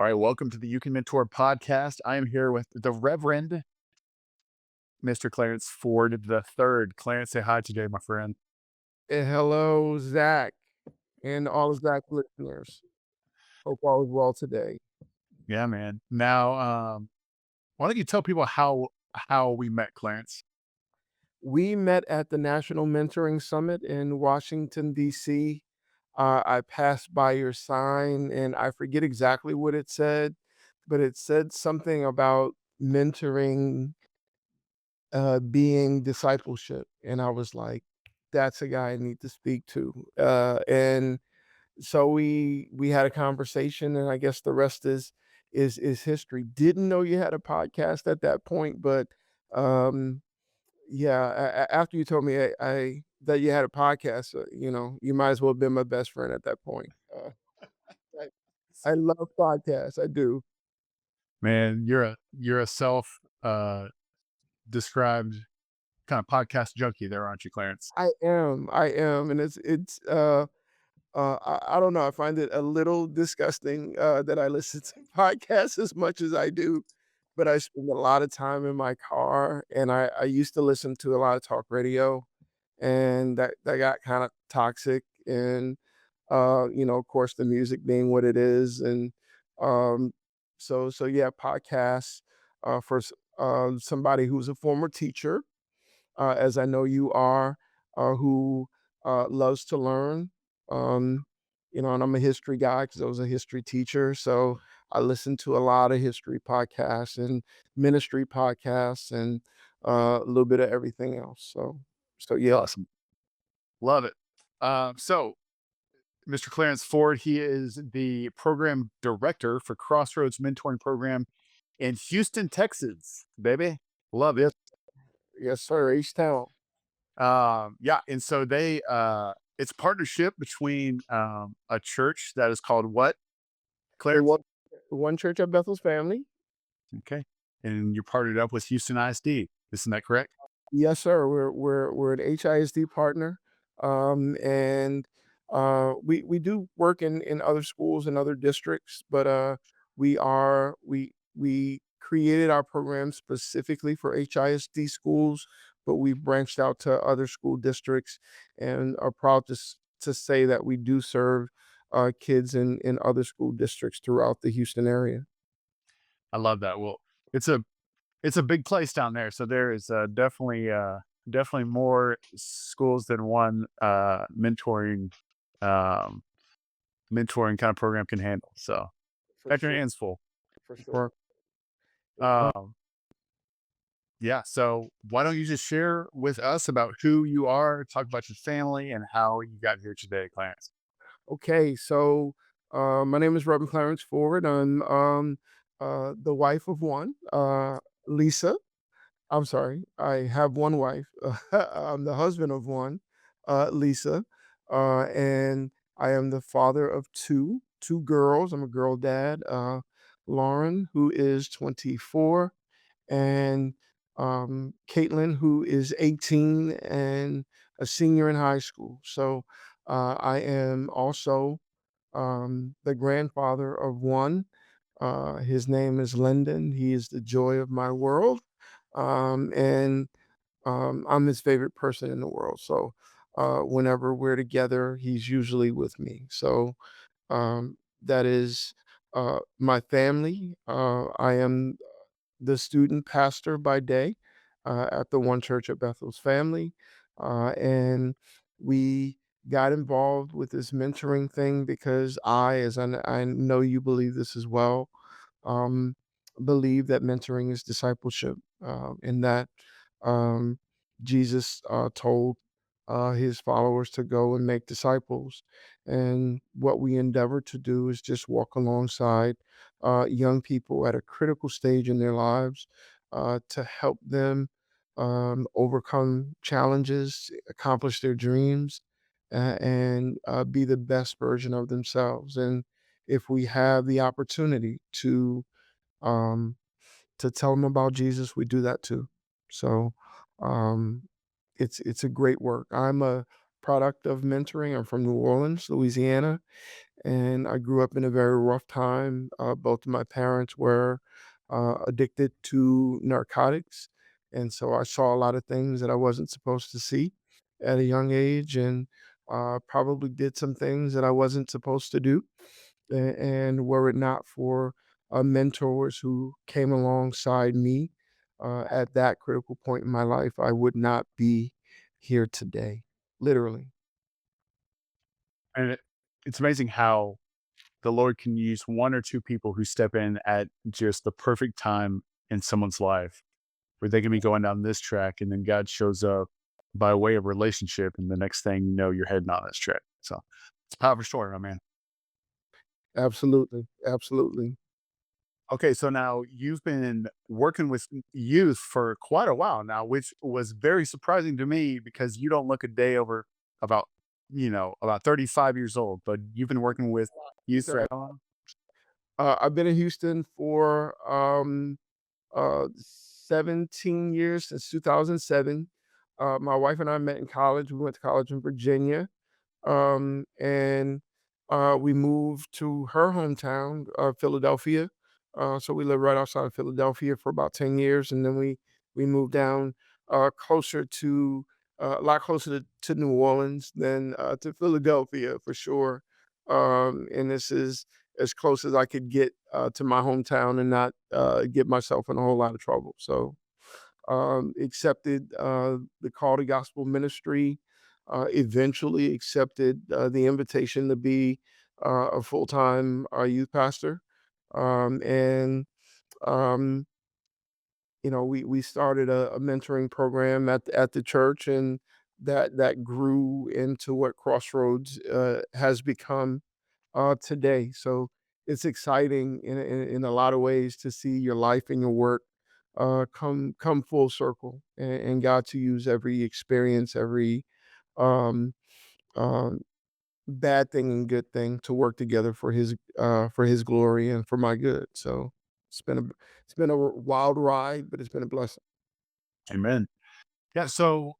All right, welcome to the You Can Mentor podcast. I am here with the Reverend Mr. Clarence Ford III. Clarence, say hi today, my friend. Hello, Zach, and all of Zach listeners. Hope all is well today. Yeah, man. Now, why don't you tell people how we met, Clarence? We met at the National Mentoring Summit in Washington, D.C. I passed by your sign and I forget exactly what it said, but it said something about mentoring being discipleship. And I was like, that's a guy I need to speak to. And so we had a conversation, and I guess the rest is history. Didn't know you had a podcast at that point, but um yeah, after you told me I that you had a podcast, you might as well have been my best friend at that point. I love podcasts, I do. Man, you're a self described kind of podcast junkie there, aren't you, Clarence? I am, and I don't know, I find it a little disgusting, that I listen to podcasts as much as I do, but I spend a lot of time in my car, and I used to listen to a lot of talk radio, and that got kinda toxic, and, of course, the music being what it is, and, um, so yeah, podcasts, for somebody who's a former teacher, as I know you are, who loves to learn. Um, and I'm a history guy because I was a history teacher. So I listen to a lot of history podcasts and ministry podcasts and a little bit of everything else. So yeah, Awesome. Love it. So Mr. Clarence Ford, he is the program director for Crossroads Mentoring Program in Houston, Texas, baby. Love it. yes, sir. H Town. Yeah, and so it's a partnership between a church that is called what, The Clarence? one church at Bethel's family. Okay. And you're partnered up with Houston ISD. Isn't that correct? Yes, sir. We're an HISD partner, and we do work in other schools and other districts, but we created our program specifically for HISD schools, but we've branched out to other school districts and are proud to say that we do serve kids in other school districts throughout the Houston area. I love that. Well, it's a it's a big place down there, so there is definitely more schools than one um, mentoring kind of program can handle. So For got your sure, hands full. for sure. Or yeah. So why don't you just share with us about who you are, talk about your family, and how you got here today, Clarence? Okay, so my name is Reverend Clarence Ford. I'm the wife of one, Lisa. I'm sorry, I have one wife. I'm the husband of one, Lisa, and I am the father of two girls. I'm a girl dad. Lauren, who is 24, and Caitlin, who is 18 and a senior in high school. So I am also the grandfather of one. His name is Lyndon. He is the joy of my world. And I'm his favorite person in the world. So whenever we're together, he's usually with me. So that is my family. I am the student pastor by day at the One Church at Bethel's family. And we got involved with this mentoring thing because I know you believe this as well, um, believe that mentoring is discipleship, and that um, Jesus told his followers to go and make disciples. And what we endeavor to do is just walk alongside young people at a critical stage in their lives to help them overcome challenges, accomplish their dreams, and be the best version of themselves. And if we have the opportunity um, to tell them about Jesus, we do that too. So um, it's a great work. I'm a product of mentoring. I'm from New Orleans, Louisiana, and I grew up in a very rough time. Both of my parents were addicted to narcotics, and so I saw a lot of things that I wasn't supposed to see at a young age, and probably did some things that I wasn't supposed to do. And were it not for mentors who came alongside me at that critical point in my life, I would not be here today, literally. And it's amazing how the Lord can use one or two people who step in at just the perfect time in someone's life where they can be going down this track, and then God shows up by way of relationship, and the next thing you know, you're heading on this track. So it's a powerful story, my man. Absolutely, absolutely. Okay, so now you've been working with youth for quite a while now, which was very surprising to me because you don't look a day over about, about 35 years old, but you've been working with youth for how long? I've been in Houston for 17 years, since 2007. My wife and I met in college. We went to college in Virginia. And we moved to her hometown, Philadelphia. So we lived right outside of Philadelphia for about 10 years, and then we moved down closer to a lot closer to New Orleans than to Philadelphia for sure. And this is as close as I could get to my hometown and not get myself in a whole lot of trouble. So accepted the call to gospel ministry, eventually accepted the invitation to be a full time youth pastor. And, um, we started a mentoring program at the church, and that grew into what Crossroads has become today. So it's exciting in a lot of ways to see your life and your work come full circle, and God to use every experience, every um, um, bad thing and good thing to work together for His glory and for my good. So it's been a it's been a wild ride, but it's been a blessing. Amen. Yeah. So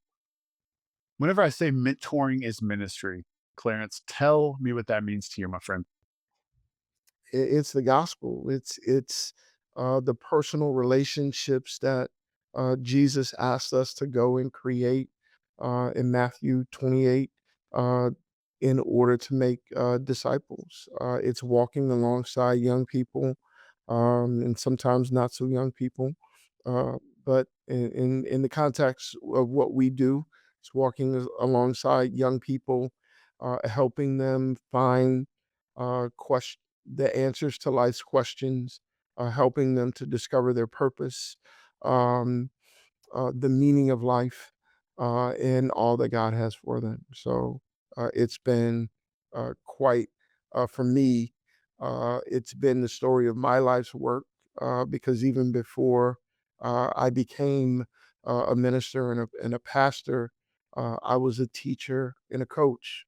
whenever I say mentoring is ministry, Clarence, tell me what that means to you, my friend. It's the gospel. It's the personal relationships that Jesus asked us to go and create in Matthew 28 uh, in order to make disciples. It's walking alongside young people, and sometimes not so young people. Uh, but in the context of what we do, it's walking alongside young people, helping them find question the answers to life's questions, helping them to discover their purpose, um, the meaning of life, and all that God has for them. So it's been quite, for me, it's been the story of my life's work because even before I became a minister and a pastor, I was a teacher and a coach,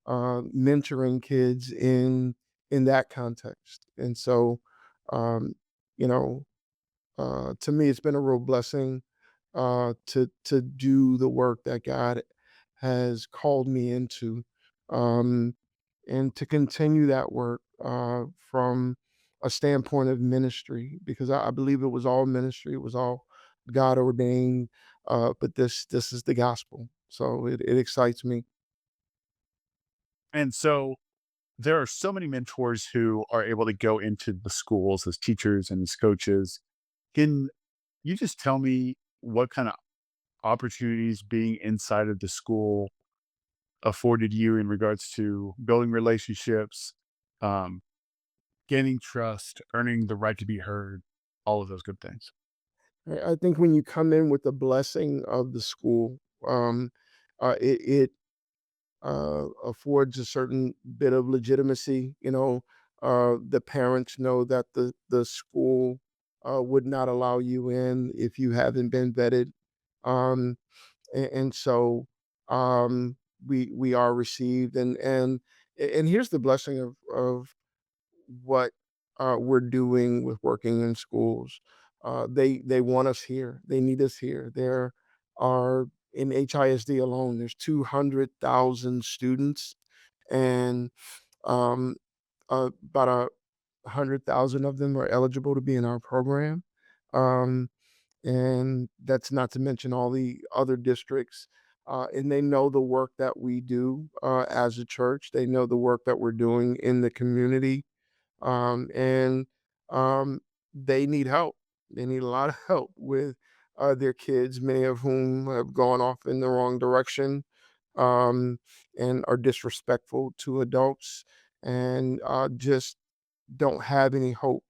mentoring kids in that context. And so, um, you know, to me, it's been a real blessing to do the work that God has called me into, um, and to continue that work from a standpoint of ministry, because I believe it was all ministry, it was all God ordained. But this is the gospel, so it excites me. And so there are so many mentors who are able to go into the schools as teachers and as coaches. Can you just tell me what kind of opportunities being inside of the school afforded you in regards to building relationships, um, gaining trust, earning the right to be heard, all of those good things? I think when you come in with the blessing of the school, it affords a certain bit of legitimacy. The parents know that the school would not allow you in if you haven't been vetted, um, and so we are received, and here's the blessing of what we're doing with working in schools. They want us here. They need us here. There are in HISD alone, there's 200,000 students, and about 100,000 of them are eligible to be in our program. Um, and that's not to mention all the other districts. And they know the work that we do as a church. They know the work that we're doing in the community, and they need help. They need a lot of help with their kids, many of whom have gone off in the wrong direction, um, and are disrespectful to adults, and just don't have any hope.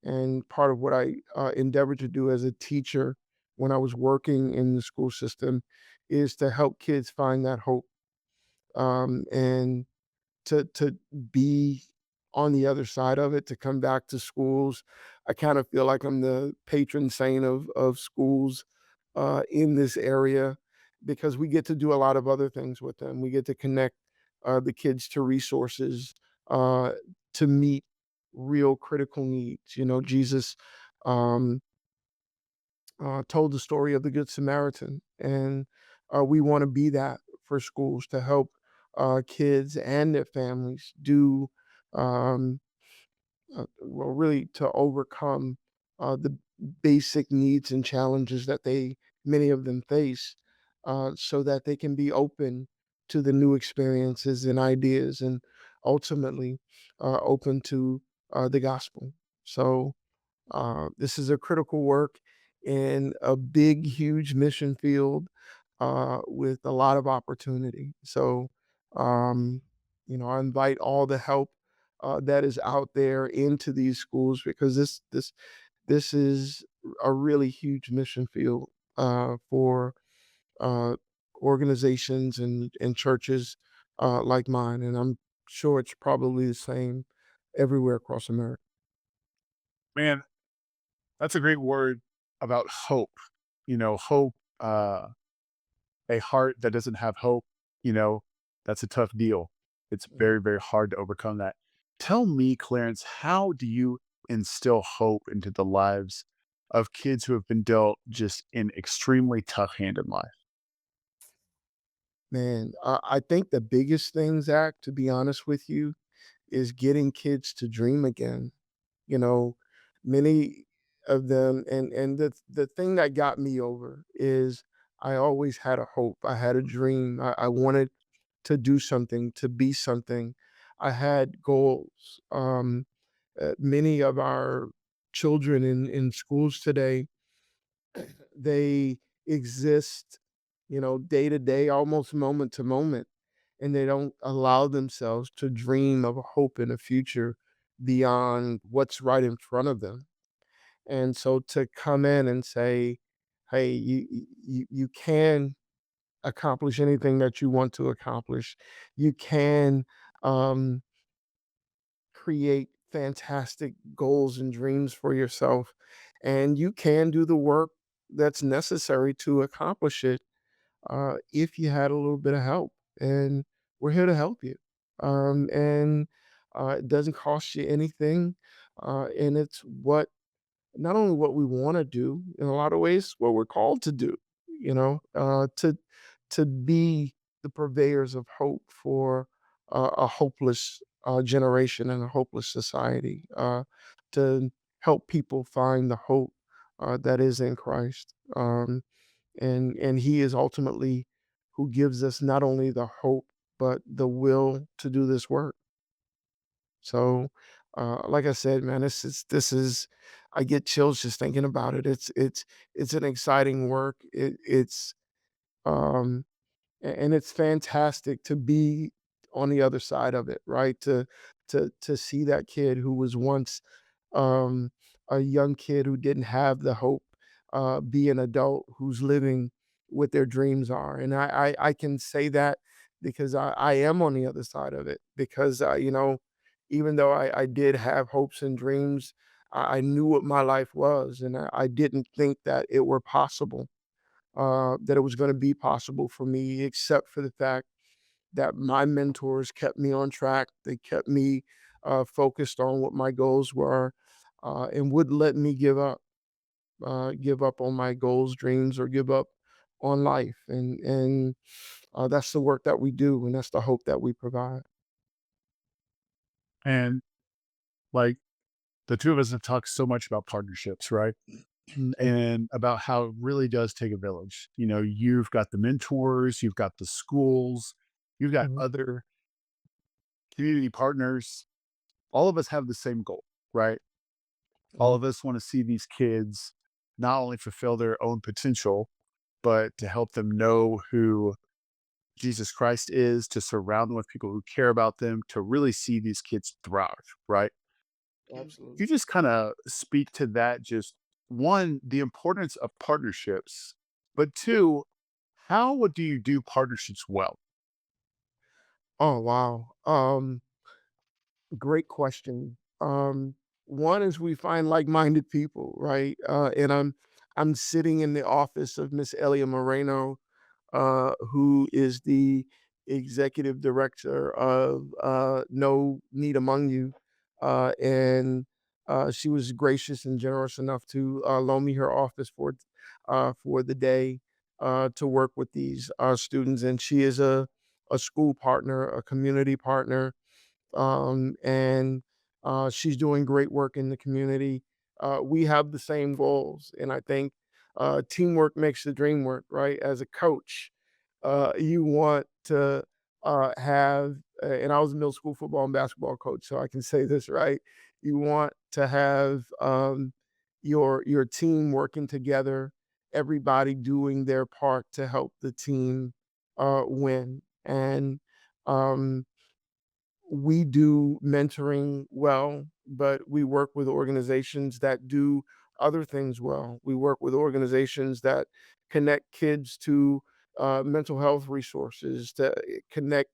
And part of what I endeavored to do as a teacher when I was working in the school system is to help kids find that hope, and to be on the other side of it, to come back to schools. I kind of feel like I'm the patron saint of schools in this area, because we get to do a lot of other things with them. We get to connect the kids to resources uh, to meet real critical needs. You know, Jesus um, told the story of the Good Samaritan, and we want to be that for schools to help kids and their families do um, well, really to overcome the basic needs and challenges that many of them face, so that they can be open to the new experiences and ideas, and ultimately open to the gospel. So this is a critical work in a big, huge mission field with a lot of opportunity. So, um, I invite all the help that is out there into these schools, because this is a really huge mission field for uh, organizations and churches like mine, and I'm sure it's probably the same everywhere across America. Man, that's a great word about hope. Hope, a heart that doesn't have hope, you know, that's a tough deal. It's very, very hard to overcome that. Tell me, Clarence, how do you instill hope into the lives of kids who have been dealt just an extremely tough hand in life? Man, I think the biggest thing, Zach, to be honest with you, is getting kids to dream again. You know, many of them, and the thing that got me over is I always had a hope. I had a dream. I wanted to do something, to be something. I had goals. Many of our children in schools today, they exist, day to day, almost moment to moment, and they don't allow themselves to dream of a hope in a future beyond what's right in front of them. And so to come in and say, "Hey, you can accomplish anything that you want to accomplish. You can um, create fantastic goals and dreams for yourself, and you can do the work that's necessary to accomplish it if you had a little bit of help. And we're here to help you. And it doesn't cost you anything. And it's not only what we want to do, in a lot of ways, what we're called to do, to be the purveyors of hope for a hopeless generation and a hopeless society, to help people find the hope that is in Christ. And he is ultimately who gives us not only the hope, but the will to do this work. So, like I said, man, this is I get chills just thinking about it. It's an exciting work. Um and it's fantastic to be on the other side of it, right? To see that kid who was once um, a young kid who didn't have the hope, be an adult who's living what their dreams are. And I can say that because I am on the other side of it. Because even though I did have hopes and dreams, I knew what my life was, and I didn't think that it were possible, that it was going to be possible for me, except for the fact that my mentors kept me on track. They kept me focused on what my goals were, and wouldn't let me give up on my goals, dreams, or give up on life. And that's the work that we do, and that's the hope that we provide. And like the two of us have talked so much about partnerships, right? And about how it really does take a village. You know, you've got the mentors, you've got the schools, you've got Mhm, other community partners. All of us have the same goal, right? All mhm. of us want to see these kids not only fulfill their own potential, but to help them know who Jesus Christ is, to surround them with people who care about them, to really see these kids thrive, right? Absolutely. You just kind of speak to that, just one, the importance of partnerships, but two, how do you do partnerships well? Oh, wow. Great question. One is we find like-minded people, right? And I'm sitting in the office of Miss Elia Moreno, who is the executive director of No Need Among You, and she was gracious and generous enough to loan me her office for the day to work with these students. And she is a school partner, a community partner, and she's doing great work in the community. We have the same goals, and I think teamwork makes the dream work, right? As a coach, you want to have, and I was a middle school football and basketball coach, so I can say this, right? You want to have your team working together, everybody doing their part to help the team win, and um, we do mentoring well, but we work with organizations that do other things well. We work with organizations that connect kids to mental health resources, to connect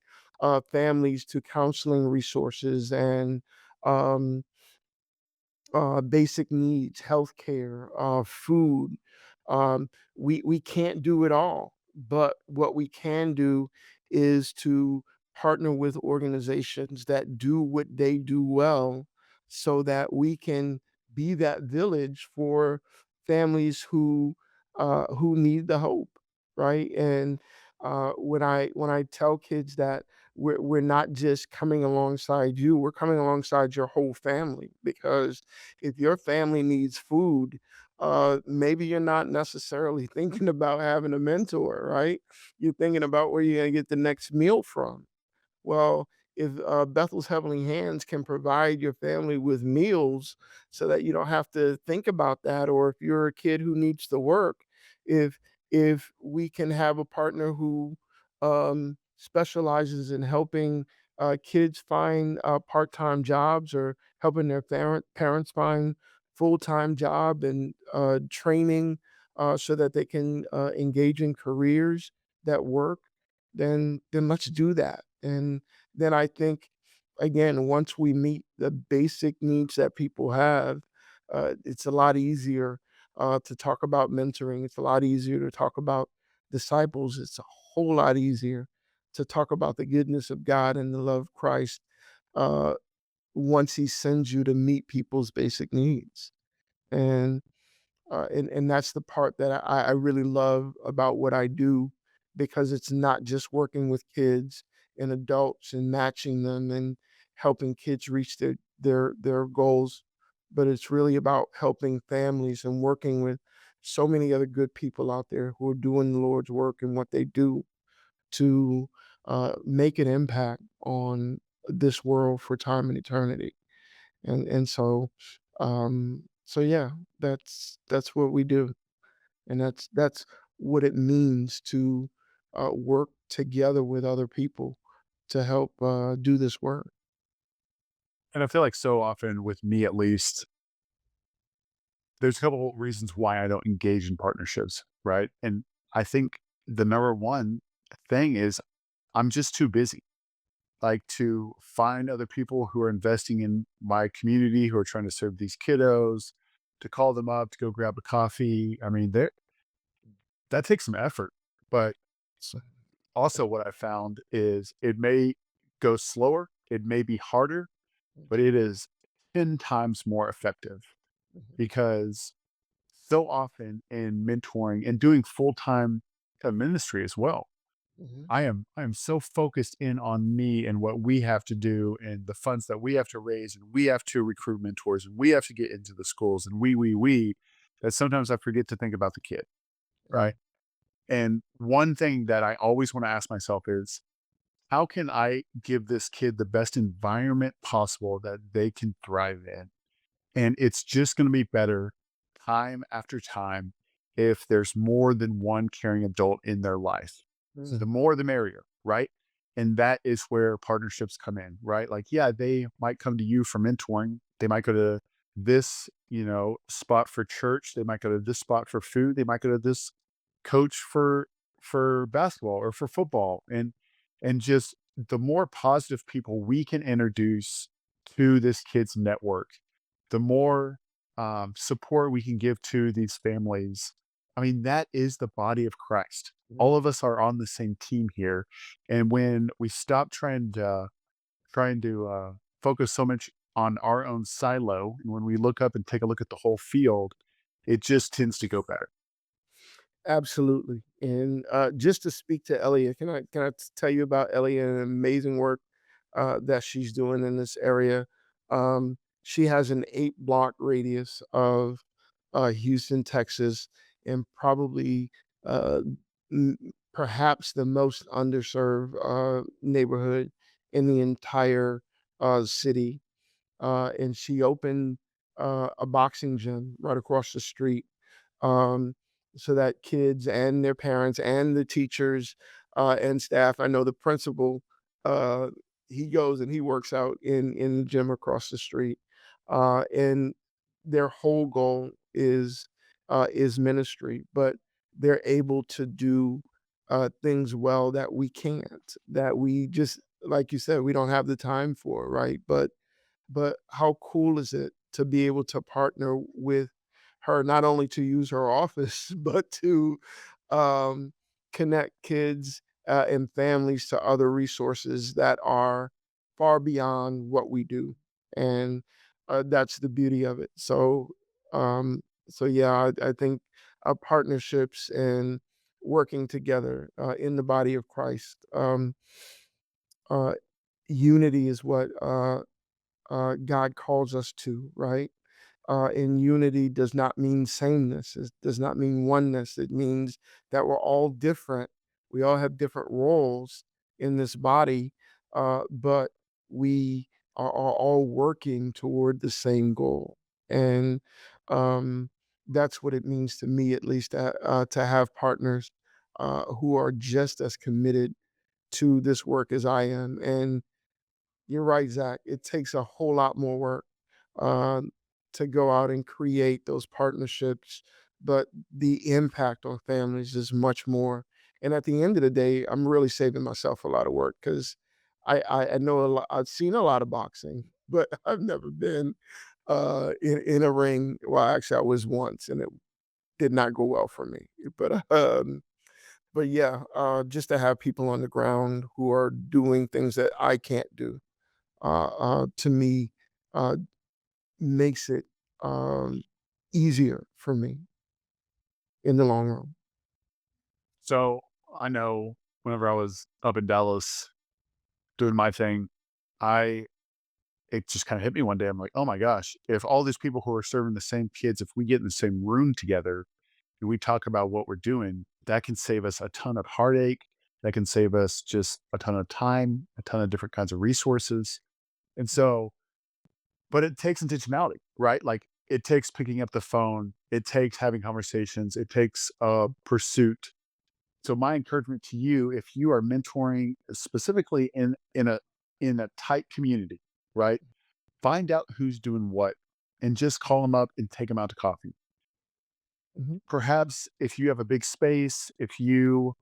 families to counseling resources, and um, basic needs, healthcare, food. We can't do it all, but what we can do is to partner with organizations that do what they do well, so that we can be that village for families who need the hope, right? And when I tell kids that we're not just coming alongside you, we're coming alongside your whole family, because if your family needs food, maybe you're not necessarily thinking about having a mentor, right? You're thinking about where you're going to get the next meal from. Well, if Bethel's Heavenly Hands can provide your family with meals so that you don't have to think about that, or if you're a kid who needs to work, if we can have a partner who specializes in helping kids find part-time jobs, or helping their parents find full-time job, and training so that they can engage in careers that work, then let's do that. And then I think, again, once we meet the basic needs that people have, it's a lot easier to talk about mentoring. It's a lot easier to talk about disciples. It's a whole lot easier to talk about the goodness of God and the love of Christ uh, once He sends you to meet people's basic needs. And and that's the part that I really love about what I do, because it's not just working with kids and adults and matching them and helping kids reach their goals, but it's really about helping families and working with so many other good people out there who are doing the Lord's work and what they do to make an impact on this world for time and eternity. And so yeah, that's what we do, and that's what it means to work together with other people to help do this work. And I feel like so often, with me at least, there's a couple reasons why I don't engage in partnerships, right? And I think the number one thing is I'm just too busy, like to find other people who are investing in my community, who are trying to serve these kiddos, to call them up, to go grab a coffee. I mean, there that takes some effort. But So, also what I found is it may go slower, it may be harder, but it is 10 times more effective, because so often in mentoring and doing full-time kind of ministry as well, Mhm. I am so focused in on me and what we have to do and the funds that we have to raise and we have to recruit mentors and we have to get into the schools and we that sometimes I forget to think about the kid, Mm, right? And one thing that I always want to ask myself is how can I give this kid the best environment possible that they can thrive in? And it's just going to be better time after time if there's more than one caring adult in their life. So the mm, more the merrier, right? And that is where partnerships come in, right? Like, yeah, they might come to you for mentoring. They might go to this, spot for church. They might go to this spot for food. They might go to this coach for basketball or for football. And just the more positive people we can introduce to this kid's network, the more support we can give to these families. I mean, that is the body of Christ. mm. All of us are on the same team here. And when we stop trying to focus so much on our own silo, and when we look up and take a look at the whole field, it just tends to go better. Absolutely. And just to speak to Elliot, tell you about Elliot and amazing work that she's doing in this area. She has an 8 block radius of Houston, Texas, and probably uh, m- perhaps the most underserved neighborhood in the entire city. And she opened a boxing gym right across the street, um, so that kids and their parents and the teachers and staff. I know the principal. Uh, he goes and he works out in the gym across the street, and their whole goal is ministry, but they're able to do things well that we can't, that we just like you said, we don't have the time for, right? But how cool is it to be able to partner with her, not only to use her office, but to um, connect kids and families to other resources that are far beyond what we do, and that's the beauty of it. So yeah, I think partnerships and working together in the body of Christ. Uh, Unity is what God calls us to, right? And unity does not mean sameness. It does not mean oneness. It means that we're all different. We all have different roles in this body, but we are all working toward the same goal. And um, that's what it means to me, at least, to have partners who are just as committed to this work as I am. And you're right, Zach. It takes a whole lot more work um, to go out and create those partnerships, but the impact on families is much more. And at the end of the day, I'm really saving myself a lot of work because I know a lot. I've seen a lot of boxing, but I've never been in a ring. Well, actually, I was once, and it did not go well for me. But yeah, just to have people on the ground who are doing things that I can't do to me uh, makes it um, easier for me in the long run. So I know whenever I was up in Dallas doing my thing, I it just kind of hit me one day. I'm like, oh my gosh, if all these people who are serving the same kids, if we get in the same room together and we talk about what we're doing, that can save us a ton of heartache. That can save us just a ton of time, a ton of different kinds of resources. And so, but it takes intentionality, right? Like it takes picking up the phone, it takes having conversations, it takes a pursuit. So my encouragement to you, if you are mentoring specifically in a tight community, right? Find out who's doing what and just call them up and take them out to coffee. Mhm, Perhaps if you have a big space, if you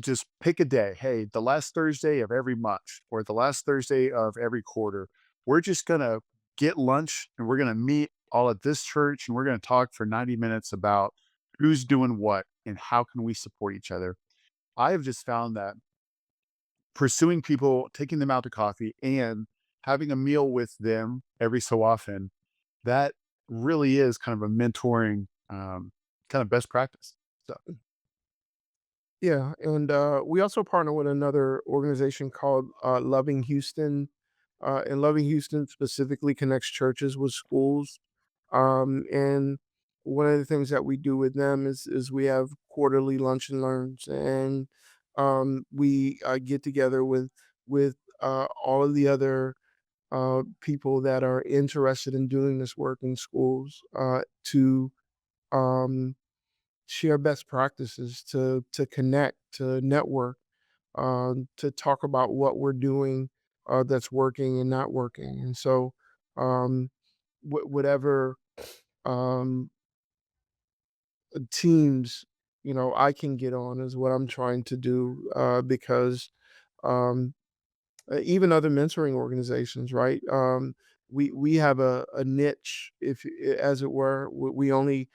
just pick a day, hey, the last Thursday of every month or the last Thursday of every quarter, we're just going to get lunch and we're going to meet all at this church and we're going to talk for 90 minutes about who's doing what and how can we support each other. I have just found that pursuing people, taking them out to coffee and having a meal with them every so often, that really is kind of a mentoring kind of best practice. So Yeah, and we also partner with another organization called Loving Houston, and Loving Houston specifically connects churches with schools. And one of the things that we do with them is we have quarterly lunch and learns, and we get together with all of the other people that are interested in doing this work in schools to um, share best practices, to connect, to network, to talk about what we're doing that's working and not working. And so, um, whatever um, teams I can get on is what I'm trying to do because um, even other mentoring organizations, right? We have a niche, if as it were. We only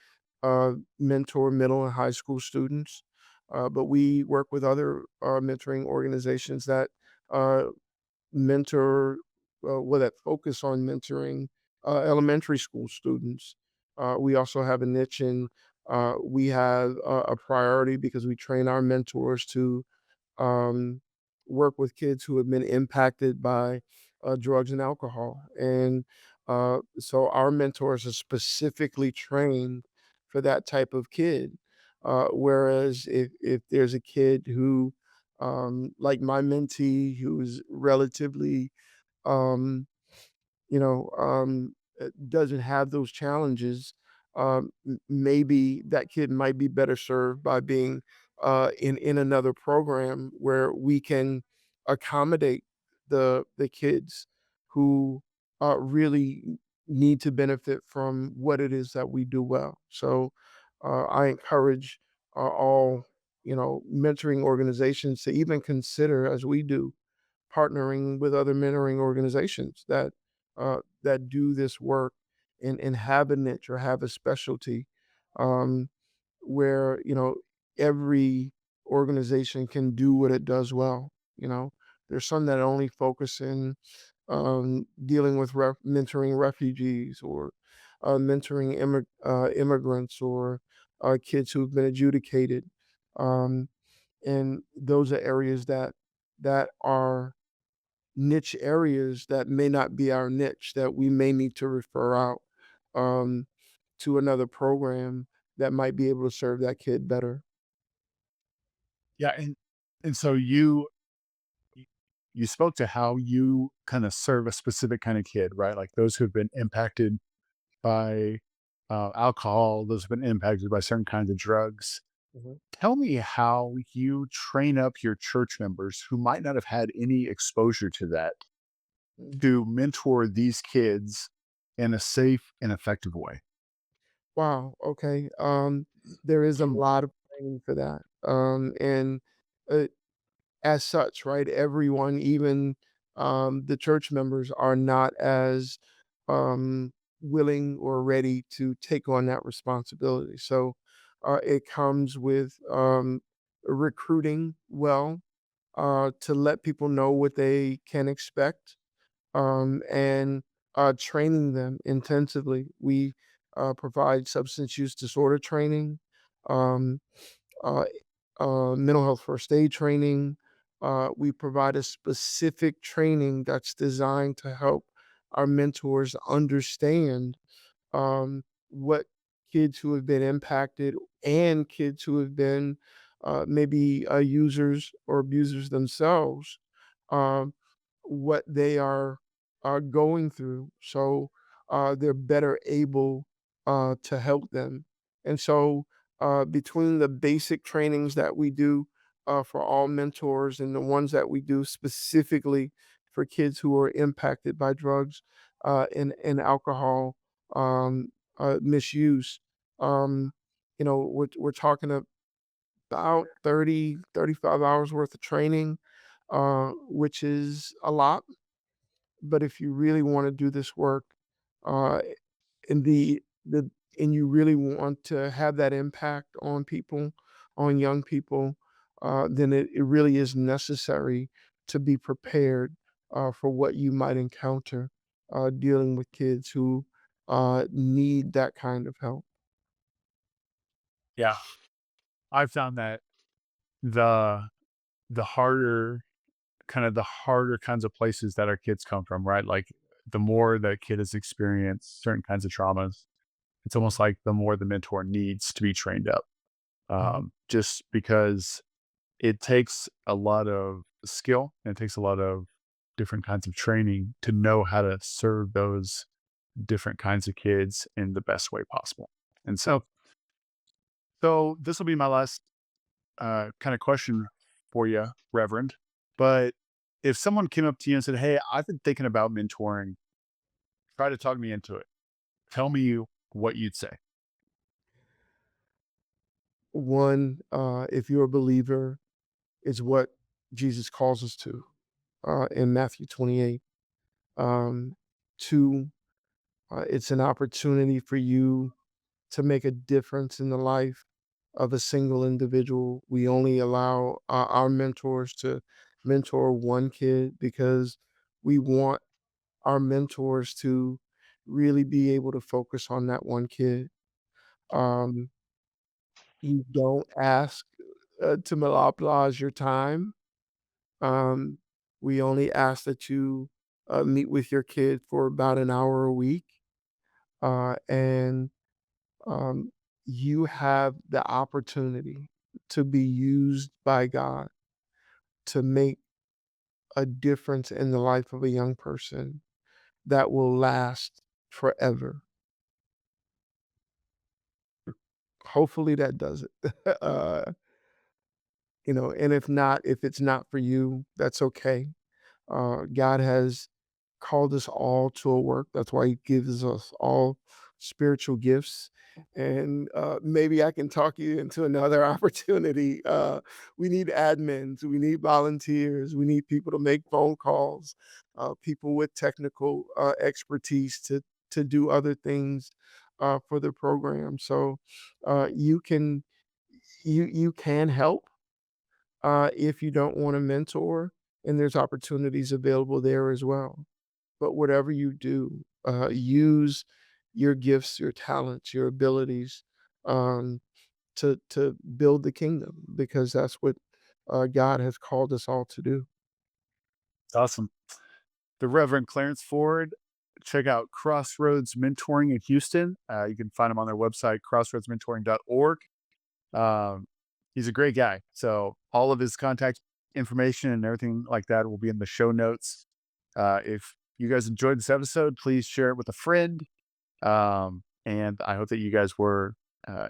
mentor middle and high school students, but we work with other mentoring organizations that uh, mentor, that focus on mentoring elementary school students. We also have a niche in. We have a priority because we train our mentors to um, work with kids who have been impacted by drugs and alcohol. And so our mentors are specifically trained for that type of kid. Whereas if there's a kid who, like my mentee, who's relatively um, doesn't have those challenges, maybe that kid might be better served by being in another program where we can accommodate the kids who really need to benefit from what it is that we do well. So I encourage all mentoring organizations to even consider, as we do, partnering with other mentoring organizations that do this work and have a niche or have a specialty, um, where every organization can do what it does well. There's some that only focus in dealing with mentoring refugees or mentoring immigrants or kids who've been adjudicated, um, and those are areas that are niche areas that may not be our niche, that we may need to refer out um, to another program that might be able to serve that kid better. Yeah, and so y- you spoke to how you kind of serve a specific kind of kid, right? Like those who've been impacted by alcohol, those who've been impacted by certain kinds of drugs. Mhm. Tell me how you train up your church members who might not have had any exposure to that Mm. to mentor these kids in a safe and effective way. Wow. Okay. There is a lot of training for that, and uh, as such, right? Everyone, even the church members, are not as willing or ready to take on that responsibility. So it comes with recruiting well, to let people know what they can expect, and training them intensively. We provide substance use disorder training, um, uh, mental health first aid training. We provide a specific training that's designed to help our mentors understand what kids who have been impacted and kids who have been maybe users or abusers themselves, um, what they are going through, so they're better able to help them. And so, between the basic trainings that we do for all mentors and the ones that we do specifically for kids who are impacted by drugs and alcohol um, misuse, um, we're talking about 30-35 hours worth of training, which is a lot. But if you really want to do this work, uh, and the and you really want to have that impact on people, on young people, then it really is necessary to be prepared for what you might encounter dealing with kids who need that kind of help. Yeah, I've found that. the harder the harder kinds of places that our kids come from, right? Like the more that kid has experienced certain kinds of traumas, it's almost like the more the mentor needs to be trained up. Mhm. Just because it takes a lot of skill and it takes a lot of different kinds of training to know how to serve those different kinds of kids in the best way possible. And so this will be my last kind of question for you, Reverend. But if someone came up to you and said, "Hey, I've been thinking about mentoring, try to talk me into it," tell me what you'd say. One, if you're a believer, is what Jesus calls us to in Matthew 28. Um, Two, it's an opportunity for you to make a difference in the life of a single individual. We only allow our mentors to mentor one kid because we want our mentors to really be able to focus on that one kid. Um, you don't ask to monopolize your time. Um, we only ask that you meet with your kid for about an hour a week. And um, you have the opportunity to be used by God to make a difference in the life of a young person that will last forever. Hopefully that does it. And if not, if it's not for you, that's okay. God has called us all to a work. That's why He gives us all spiritual gifts. And maybe I can talk you into another opportunity. We need admins, we need volunteers, we need people to make phone calls, people with technical expertise to do other things for the program. So you can you can help if you don't want to mentor, and there's opportunities available there as well. But whatever you do, use your gifts, your talents, your abilities um, to build the kingdom because that's what God has called us all to do. Awesome. The Reverend Clarence Ford. Check out Crossroads Mentoring in Houston. You can find him on their website, crossroadsmentoring.org. Um, he's a great guy. So all of his contact information and everything like that will be in the show notes. If you guys enjoyed this episode, please share it with a friend. And I hope that you guys were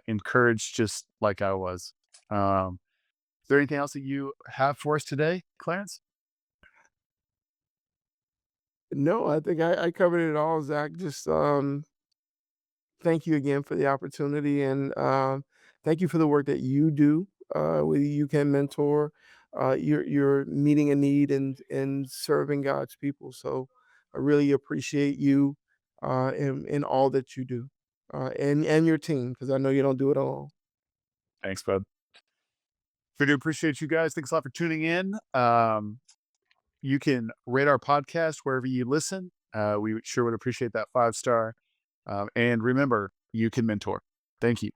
encouraged just like I was. Is there anything else that you have for us today, Clarence? No, I think I covered it all, Zach. Just thank you again for the opportunity and thank you for the work that you do with You Can Mentor. You're meeting a need and serving God's people. So I really appreciate you in all that you do and your team because I know you don't do it alone. Thanks, bud. We do appreciate you guys. Thanks a lot for tuning in. You can rate our podcast wherever you listen. We sure would appreciate that 5 star. And remember, you can mentor. Thank you.